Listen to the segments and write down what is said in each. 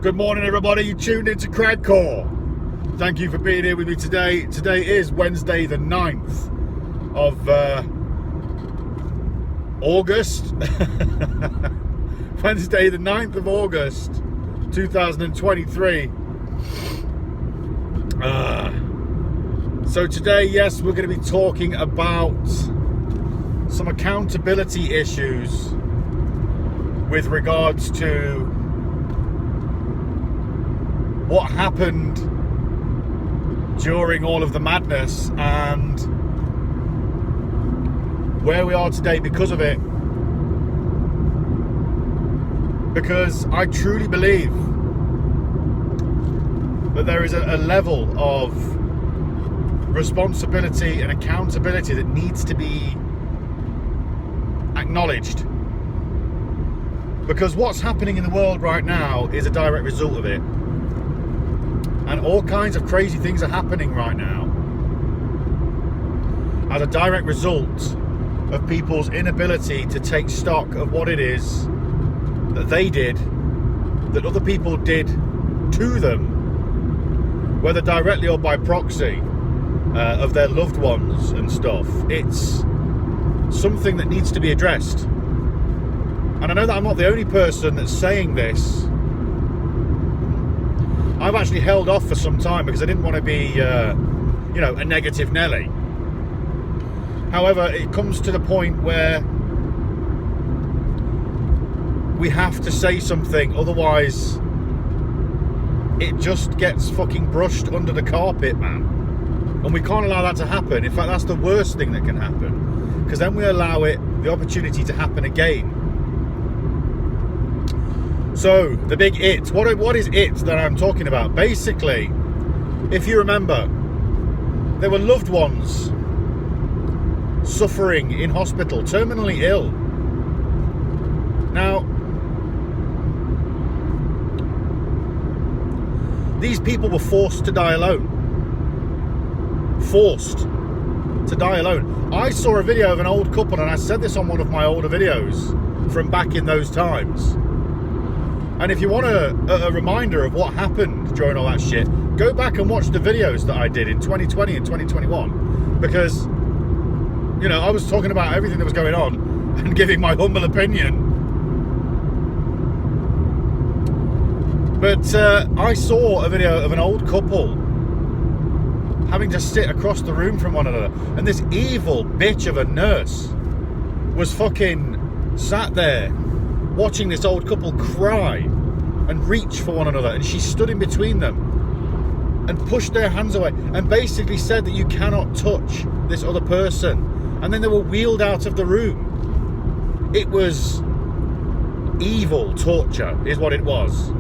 Good morning, everybody. You tuned into Cradcore. Thank you for being here with me today. Today is Wednesday, the 9th of August. Wednesday, the 9th of August, 2023. So today, yes, we're going to be talking about some accountability issues with regards to what happened during all of the madness and where we are today because of it. Because I truly believe that there is a level of responsibility and accountability that needs to be acknowledged. Because what's happening in the world right now is a direct result of it. And all kinds of crazy things are happening right now as a direct result of people's inability to take stock of what it is that they did, that other people did to them, whether directly or by proxy, of their loved ones and stuff. It's something that needs to be addressed. And I know that I'm not the only person that's saying this. I've actually held off for some time because I didn't want to be, a negative Nelly. However, it comes to the point where we have to say something, otherwise it just gets fucking brushed under the carpet, man. And we can't allow that to happen. In fact, that's the worst thing that can happen, because then we allow it the opportunity to happen again. So, the big it. What is it that I'm talking about? Basically, if you remember, there were loved ones suffering in hospital, terminally ill. Now, these people were forced to die alone. Forced to die alone. I saw a video of an old couple, and I said this on one of my older videos from back in those times. And if you want a reminder of what happened during all that shit, go back and watch the videos that I did in 2020 and 2021. Because, I was talking about everything that was going on and giving my humble opinion. But I saw a video of an old couple having to sit across the room from one another. And this evil bitch of a nurse was fucking sat there watching this old couple cry and reach for one another, and she stood in between them and pushed their hands away and basically said that you cannot touch this other person, and then they were wheeled out of the room. It was evil torture is what it was.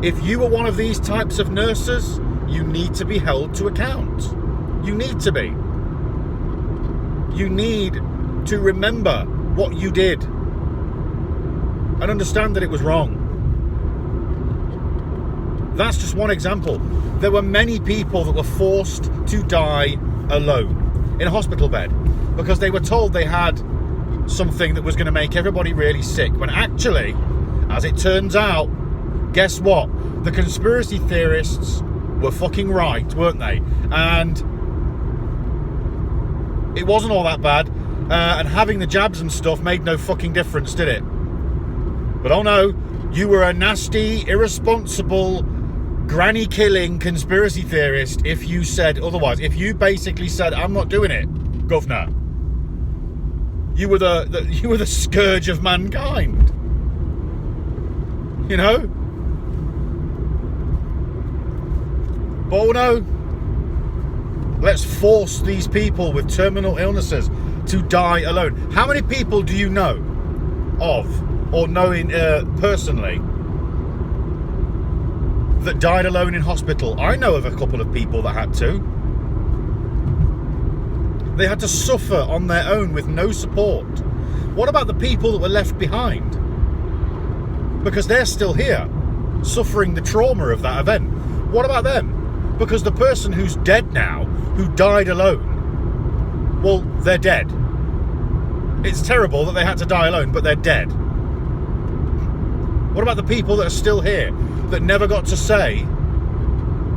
If you were one of these types of nurses, you need to be held to account. You need to be. You need to remember what you did and understand that it was wrong. That's just one example. There were many people that were forced to die alone in a hospital bed because they were told they had something that was going to make everybody really sick, when actually, as it turns out, guess what? The conspiracy theorists were fucking right, weren't they? And it wasn't all that bad. And having the jabs and stuff made no fucking difference, did it? But oh no, you were a nasty, irresponsible, granny-killing conspiracy theorist if you said otherwise. If you basically said, I'm not doing it, governor, you were the scourge of mankind. But oh no, let's force these people with terminal illnesses to die alone. How many people do you know of, or know personally, that died alone in hospital? I know of a couple of people that had to. They had to suffer on their own with no support. What about the people that were left behind? Because they're still here, suffering the trauma of that event. What about them? Because the person who's dead now, who died alone, well, they're dead. It's terrible that they had to die alone, but they're dead. What about the people that are still here, that never got to say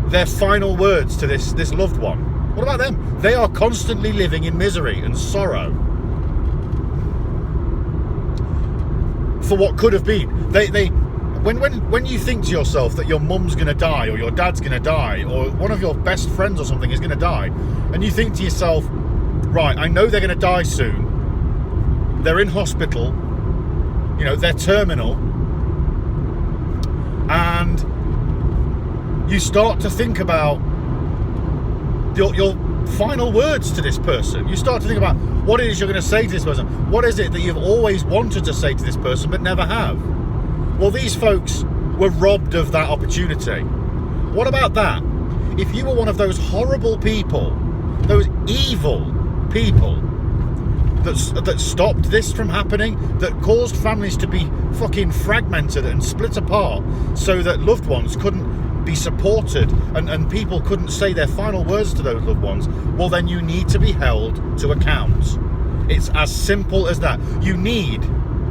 their final words to this loved one? What about them? They are constantly living in misery and sorrow for what could have been. When you think to yourself that your mum's going to die, or your dad's going to die, or one of your best friends or something is going to die, and you think to yourself, right, I know they're going to die soon, they're in hospital, you know, they're terminal, and you start to think about your final words to this person. You start to think about what it is you're going to say to this person. What is it that you've always wanted to say to this person but never have? Well, these folks were robbed of that opportunity. What about that? If you were one of those horrible people, those evil people that stopped this from happening, that caused families to be fucking fragmented and split apart so that loved ones couldn't be supported and people couldn't say their final words to those loved ones, well, then you need to be held to account. It's as simple as that. You need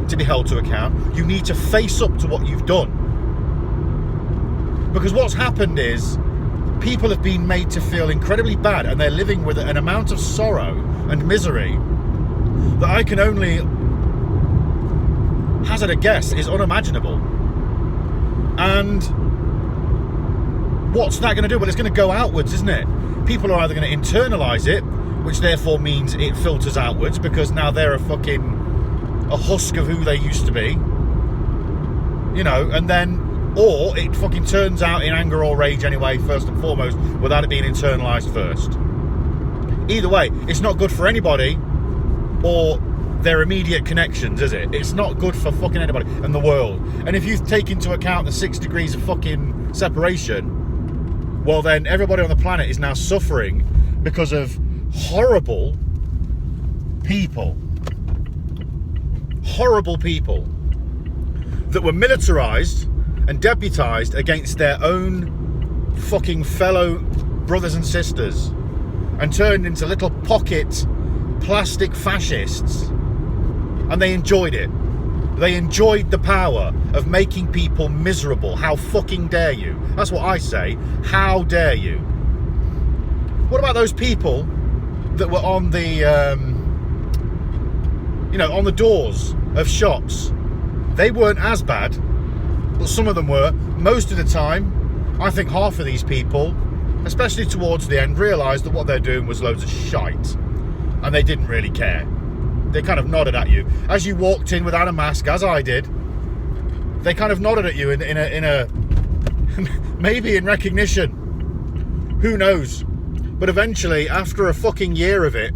to be held to account. You need to face up to what you've done. Because what's happened is people have been made to feel incredibly bad, and they're living with an amount of sorrow and misery that I can only hazard a guess is unimaginable. And what's that going to do? Well, it's going to go outwards, isn't it? People are either going to internalise it, which therefore means it filters outwards, because now they're a husk of who they used to be, you know, and then, or it fucking turns out in anger or rage anyway, first and foremost, without it being internalised first. Either way, it's not good for anybody or their immediate connections, is it? It's not good for fucking anybody in the world. And if you take into account the 6 degrees of fucking separation, well, then everybody on the planet is now suffering because of horrible people that were militarized and deputized against their own fucking fellow brothers and sisters and turned into little pocket plastic fascists. And they enjoyed it. They enjoyed the power of making people miserable. How fucking dare you? That's what I say. How dare you? What about those people that were on the on the doors of shops? They weren't as bad, but some of them were. Most of the time, I think half of these people, especially towards the end, realised that what they're doing was loads of shite, and they didn't really care. They kind of nodded at you as you walked in without a mask, as I did. They kind of nodded at you in a maybe in recognition. Who knows? But eventually, after a fucking year of it,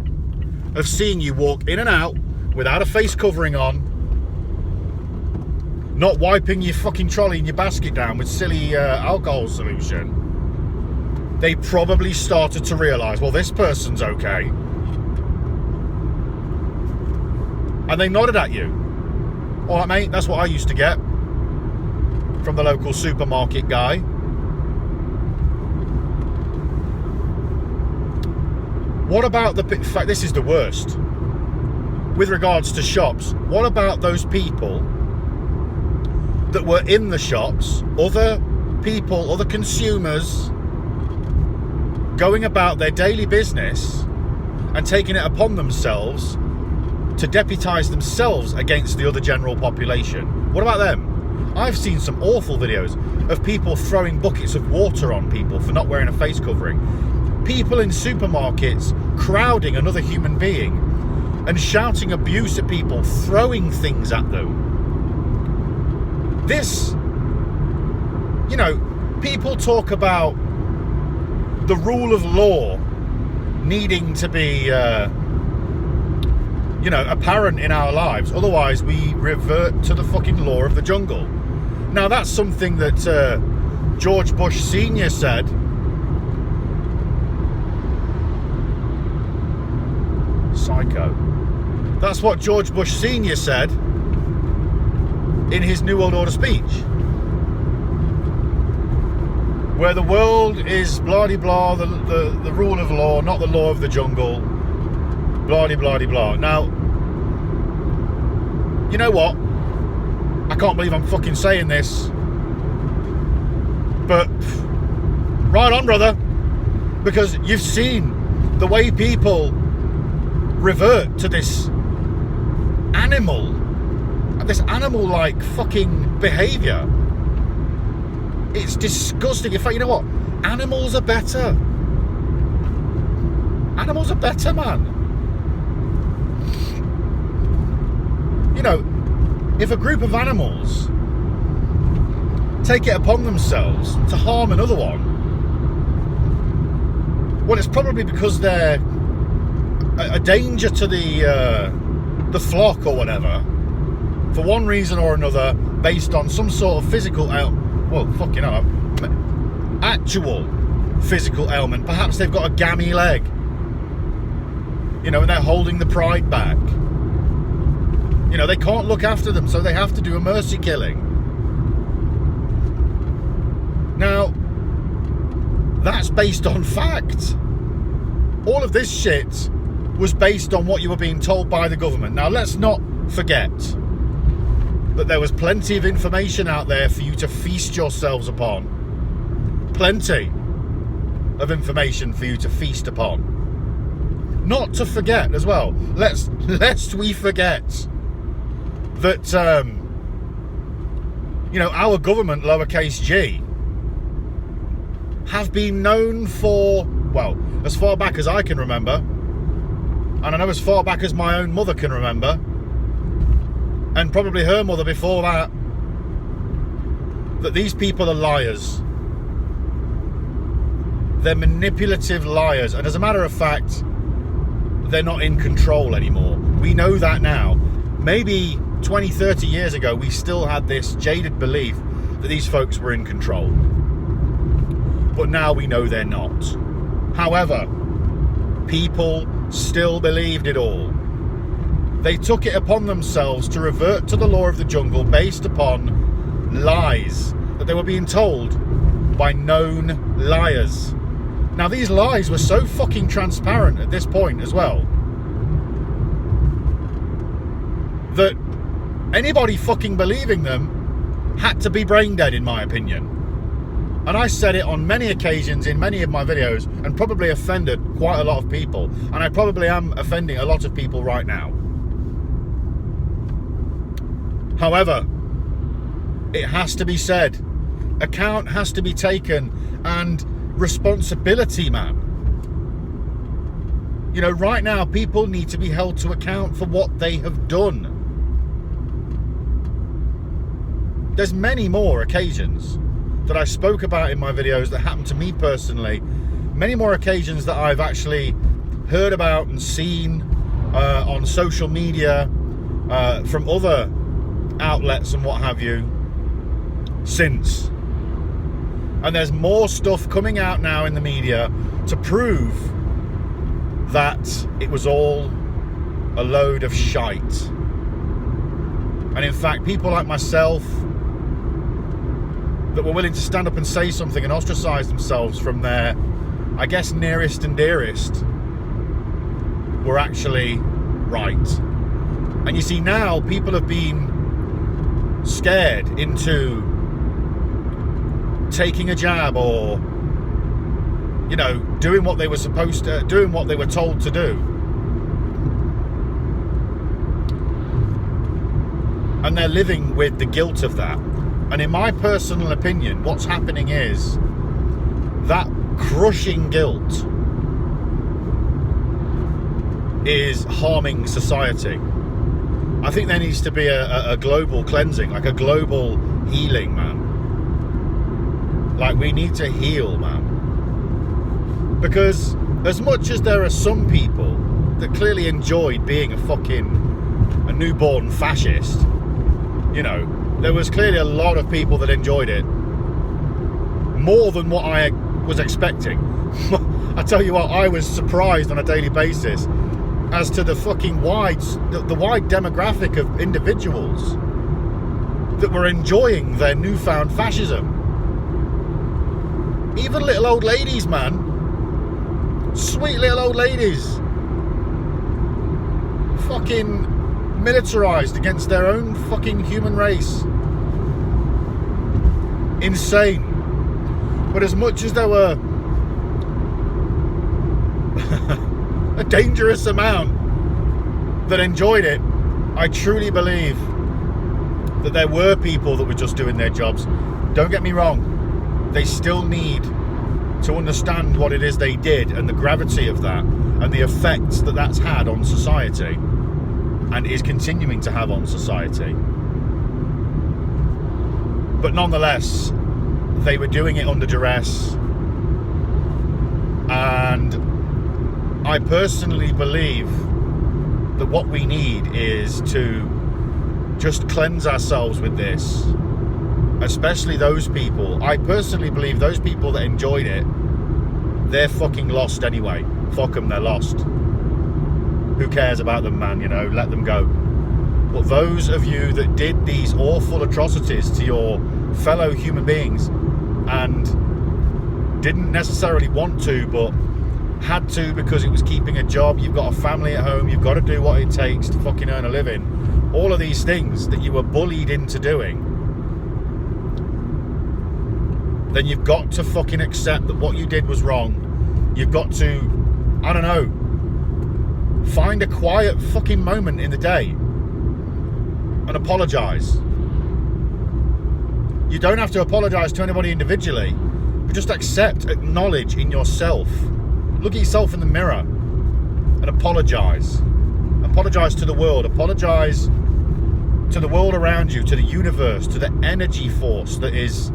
of seeing you walk in and out without a face covering on, not wiping your fucking trolley and your basket down with silly alcohol solution, they probably started to realise, well, this person's okay. And they nodded at you. All right, mate, that's what I used to get from the local supermarket guy. What about in fact, this is the worst. With regards to shops, what about those people that were in the shops, other people, other consumers, going about their daily business and taking it upon themselves to deputise themselves against the other general population? What about them? I've seen some awful videos of people throwing buckets of water on people for not wearing a face covering. People in supermarkets crowding another human being and shouting abuse at people, throwing things at them. This, people talk about the rule of law needing to be apparent in our lives, otherwise we revert to the fucking law of the jungle. Now that's something that George Bush Sr. said. Psycho. That's what George Bush Sr. said in his New World Order speech, where the world is blah-de-blah, the rule of law, not the law of the jungle, blah-de-blah-de-blah. Now, you know what? I can't believe I'm fucking saying this. But right on, brother. Because you've seen the way people revert to this animal-like fucking behaviour. It's disgusting. In fact, you know what? Animals are better. Animals are better, man. You know, if a group of animals take it upon themselves to harm another one, well, it's probably because they're a danger to the flock or whatever, for one reason or another, based on some sort of physical actual physical ailment. Perhaps they've got a gammy leg, you know, and they're holding the pride back. You know, they can't look after them, so they have to do a mercy killing. Now, that's based on fact. All of this shit was based on what you were being told by the government. Now, let's not forget that there was plenty of information out there for you to feast yourselves upon. Plenty of information for you to feast upon. Not to forget as well, lest we forget that, you know, our government, lowercase g, have been known for, well, as far back as I can remember, and I know as far back as my own mother can remember, and probably her mother before that these people are liars. They're manipulative liars, and as a matter of fact, they're not in control anymore. We know that now. Maybe 20, 30 years ago, we still had this jaded belief that these folks were in control. But now we know they're not. However, people still believed it all. They took it upon themselves to revert to the law of the jungle based upon lies that they were being told by known liars. Now, these lies were so fucking transparent at this point as well that anybody fucking believing them had to be brain dead, in my opinion. And I said it on many occasions in many of my videos and probably offended quite a lot of people. And I probably am offending a lot of people right now. However, it has to be said. Account has to be taken, and responsibility, man. You know, right now, people need to be held to account for what they have done. There's many more occasions that I spoke about in my videos that happened to me personally. Many more occasions that I've actually heard about and seen on social media from other outlets and what have you since. And there's more stuff coming out now in the media to prove that it was all a load of shite. And in fact, people like myself that were willing to stand up and say something and ostracize themselves from their, I guess, nearest and dearest, were actually right. And you see, now people have been scared into taking a jab or, you know, doing what they were supposed to, doing what they were told to do. And they're living with the guilt of that. And in my personal opinion, what's happening is that crushing guilt is harming society. I think there needs to be a global cleansing, like a global healing, man. Like, we need to heal, man. Because as much as there are some people that clearly enjoyed being a newborn fascist, you know, there was clearly a lot of people that enjoyed it more than what I was expecting. I tell you what, I was surprised on a daily basis as to the fucking wide demographic of individuals that were enjoying their newfound fascism. Even little old ladies, man. Sweet little old ladies. Fucking militarized against their own fucking human race. insane. But as much as there were a dangerous amount that enjoyed it, I truly believe that there were people that were just doing their jobs. Don't get me wrong, they still need to understand what it is they did and the gravity of that and the effects that that's had on society and is continuing to have on society. But nonetheless, they were doing it under duress, and I personally believe that what we need is to just cleanse ourselves with this, especially those people. I personally believe those people that enjoyed it, they're fucking lost anyway. Fuck them, they're lost. Who cares about them, man? You know, let them go. But those of you that did these awful atrocities to your fellow human beings and didn't necessarily want to, but had to because it was keeping a job, you've got a family at home, you've got to do what it takes to fucking earn a living, all of these things that you were bullied into doing, then you've got to fucking accept that what you did was wrong. You've got to, I don't know, find a quiet fucking moment in the day and apologise. You don't have to apologise to anybody individually, but just accept, acknowledge in yourself. Look at yourself in the mirror and apologise. Apologise to the world. Apologise to the world around you, to the universe, to the energy force that is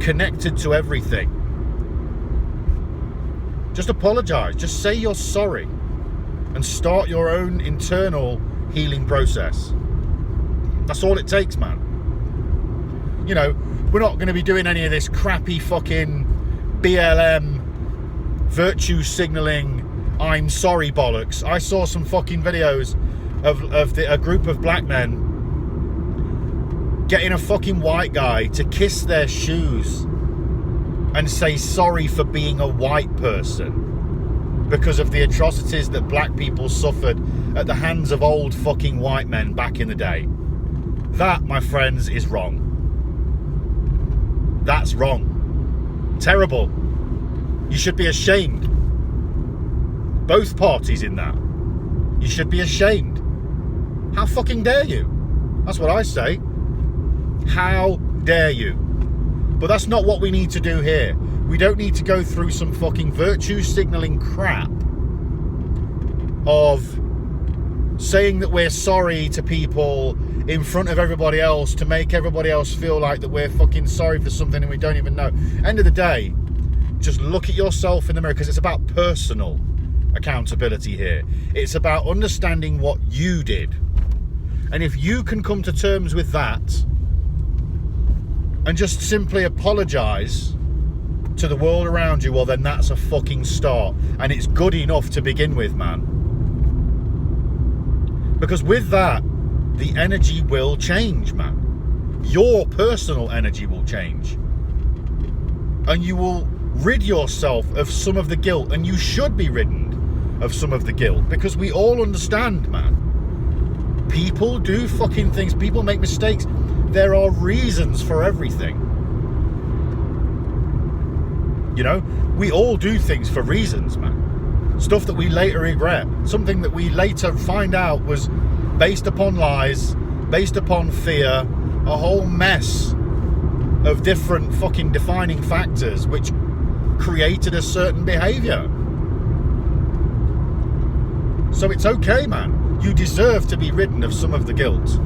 connected to everything. Just apologise. Just say you're sorry and start your own internal healing process. That's all it takes, man. You know, we're not going to be doing any of this crappy fucking BLM virtue signalling I'm sorry bollocks. I saw some fucking videos of a group of black men getting a fucking white guy to kiss their shoes and say sorry for being a white person because of the atrocities that black people suffered at the hands of old fucking white men back in the day. That, my friends, is wrong. That's wrong. Terrible. You should be ashamed. Both parties in that. You should be ashamed. How fucking dare you? That's what I say. How dare you? But that's not what we need to do here. We don't need to go through some fucking virtue signalling crap of saying that we're sorry to people in front of everybody else to make everybody else feel like that we're fucking sorry for something and we don't even know. End of the day, just look at yourself in the mirror, because it's about personal accountability here. It's about understanding what you did. And if you can come to terms with that and just simply apologise to the world around you, well, then that's a fucking start. And it's good enough to begin with, man. Because with that, the energy will change, man. Your personal energy will change. And you will rid yourself of some of the guilt. And you should be ridden of some of the guilt. Because we all understand, man. People do fucking things. People make mistakes. There are reasons for everything. You know, we all do things for reasons, man. Stuff that we later regret. Something that we later find out was based upon lies, based upon fear, a whole mess of different fucking defining factors which created a certain behaviour. So it's okay, man. You deserve to be ridden of some of the guilt.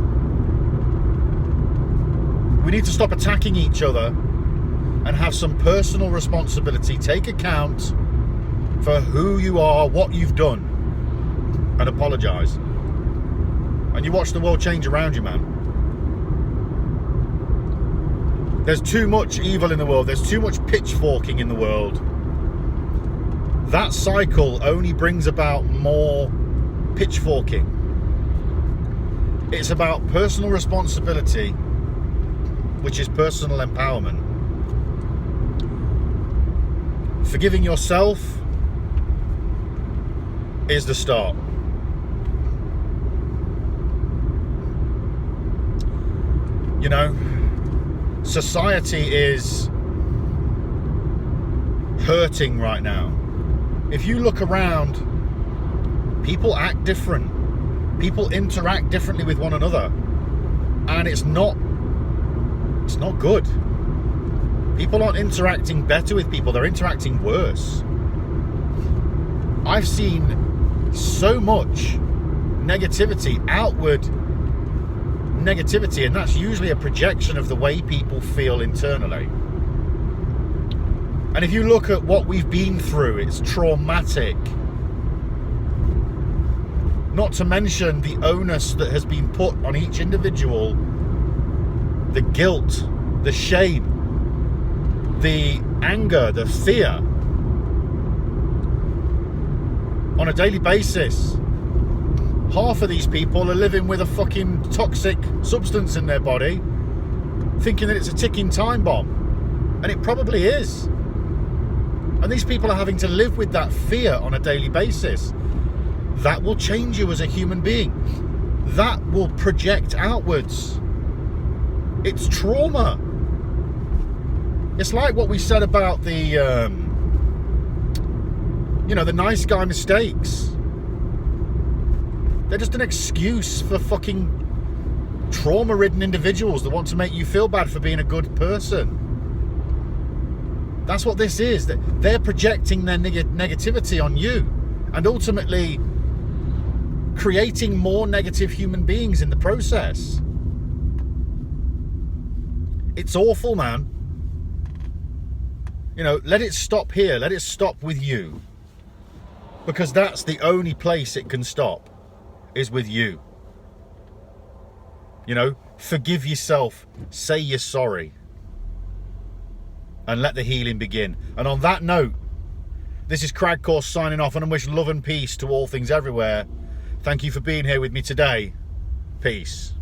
We need to stop attacking each other and have some personal responsibility. Take account for who you are, what you've done, and apologise. And you watch the world change around you, man. There's too much evil in the world. There's too much pitchforking in the world. That cycle only brings about more pitchforking. It's about personal responsibility, which is personal empowerment. Forgiving yourself is the start. You know, society is hurting right now. If you look around, people act different. People interact differently with one another. And it's not good. People aren't interacting better with people, they're interacting worse. I've seen so much negativity, outward negativity, and that's usually a projection of the way people feel internally. And if you look at what we've been through, it's traumatic. Not to mention the onus that has been put on each individual, the guilt, the shame, the anger, the fear on a daily basis. Half of these people are living with a fucking toxic substance in their body, thinking that it's a ticking time bomb. And it probably is. And these people are having to live with that fear on a daily basis. That will change you as a human being. That will project outwards. It's trauma. It's like what we said about the, the nice guy mistakes. They're just an excuse for fucking trauma-ridden individuals that want to make you feel bad for being a good person. That's what this is. They're projecting their negativity on you and ultimately creating more negative human beings in the process. It's awful, man. Let it stop here. Let it stop with you. Because that's the only place it can stop, is with you. Forgive yourself. Say you're sorry. And let the healing begin. And on that note, this is Crag Course signing off, and I wish love and peace to all things everywhere. Thank you for being here with me today. Peace.